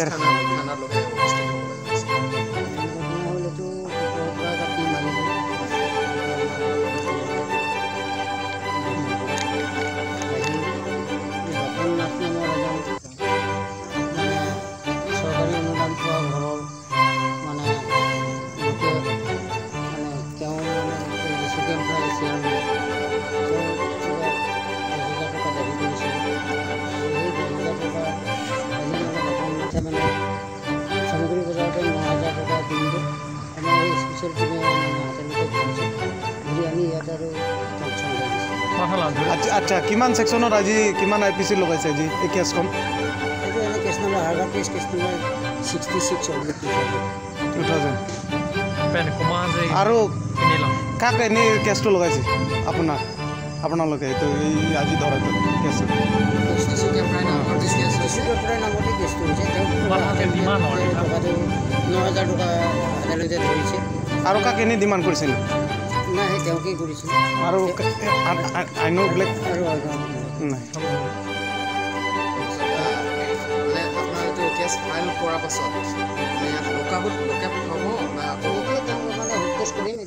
থানাৰ লগে উপস্থিত হ'ব আচ্ছা কিমান সেকশনত আজি কিমান আইপিসি লগাইছে আজি এই কেছখন কেছ নম্বৰ হাৰ্ডাৰ কেছ নম্বৰ 66 অব্লিক 2000 আৰু কাক এনে কেছটো লগাইছে আপোনালোকে এইটো এই আজি ধৰা কেছ নামতে কেছটো হৈছে 9000 টকা আদালতে ধৰিছে আৰু কাক এনে ডিমাণ্ড কৰিছিল নাই তেওঁকেই কৰিছিল আৰু আইনো ব্লেক আৰু নাই আপোনাৰ এইটো কেছ ফাইল কৰাৰ পাছত লোকাপ হ'ব না আকৌ মানে হুকেছ কৰিম